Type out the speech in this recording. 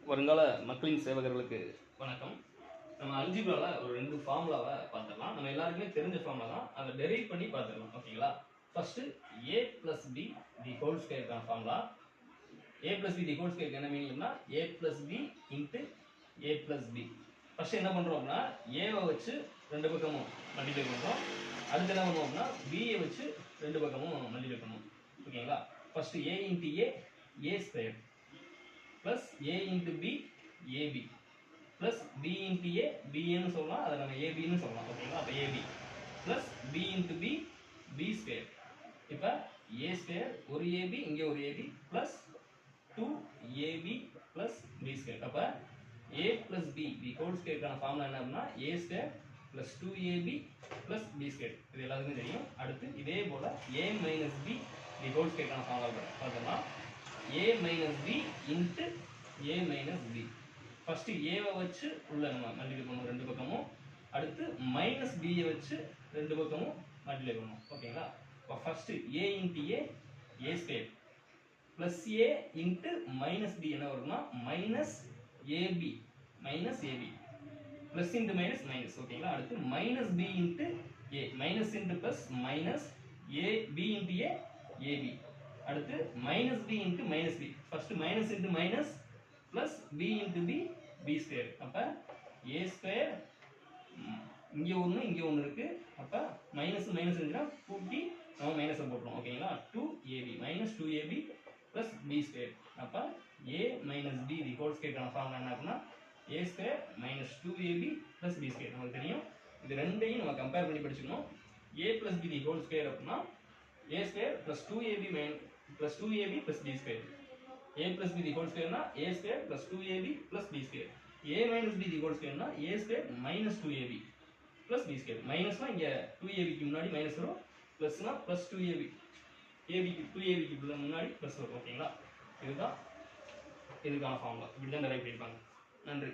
வருங்கால மக்களின் சேவகர்களுக்கு வணக்கம். நம்ம அல்ஜிப்ரால ஒரு 2 ஃபார்முலாவை பார்த்துடலாம். நம்ம எல்லாருக்குமே தெரிஞ்ச ஃபார்முலா தான். அதை டெரைவ் பண்ணி பார்த்துடலாம். ஓகேங்களா? First a plus b the whole ஸ்கொயருக்கான formula. a plus b the whole ஸ்கொயருக்கு என்ன மீனிங்னா a plus b into a plus b. First என்ன பண்றோம் அப்படின்னா a வை வச்சு ரெண்டு பக்கமும் மல்டிப்ளை பண்றோம். அடுத்து என்ன பண்ணுவோம் அப்படின்னா b யை வச்சு ரெண்டு பக்கமும் மல்டிப்ளை பண்ணுவோம். ஓகேங்களா? First a into a square plus a into b ab plus b into a b ன்னு சொல்லலாம், அதை நம்ம ab ன்னு சொல்லலாம். ஓகேங்களா? அப்ப ab plus b into b b square. இப்போ a ஸ்கொயர் ஒரு ab இங்கே ஒரு ab plus 2ab plus b square. அப்ப a plus b the whole ஸ்கொயருக்கான ஃபார்முலா என்ன அப்படின்னா a square plus 2ab plus b square. இது எல்லாத்துக்கும் தெரியும். அடுத்து இதே போல a minus b the whole ஸ்கொயருக்கான ஃபார்முலா பார்த்தோம்னா a minus b into a minus b. First a வை வச்சு உள்ள நம்ம மல்டிப்ளை பண்ணுவோம் ரெண்டு பக்கமும். அடுத்து மைனஸ் b யை வச்சு ரெண்டு பக்கமும் மல்டிப்ளை பண்ணுவோம். ஓகேங்களா? இப்போ first a into a square plus a into minus b என்ன வரும்னா minus ab minus ab plus into minus minus. ஓகேங்களா? அடுத்து minus b into a minus into plus minus a b into a ab. அடுத்து minus b into minus b. First minus into minus plus b into b b square. அப்ப a square இங்க ஒன்று இங்க ஒன்று இருக்கு. அப்ப மைனஸ் மைனஸ் இருந்துச்சுன்னா கூட்டி நம்ம மைனஸை போட்டுருவோம். ஓகேங்களா? 2ab minus 2ab plus b square. அப்ப a minus b the whole ஸ்கொயருக்கான ஃபார்முலா என்ன அப்படின்னா a square minus 2ab plus b square. நமக்கு தெரியும். இது ரெண்டையும் நம்ம கம்பேர் பண்ணி படிச்சுக்கணும். a plus b the whole square அப்படின்னா a square plus 2ab plus 2ab plus b square. a plus b the whole square na a square plus 2ab plus b square. a minus b the whole square na a square minus 2ab plus b square. minus na inga 2ab க்கு முன்னாடி minus வரும், plus na plus 2ab. ab க்கு 2ab க்கு முன்னாடி plus வரும். ஓகேங்களா? இதுதான் இதுக்கான ஃபார்முலா. இப்படி தான் டெரைவ் பண்ணிருப்பாங்க. நன்றி.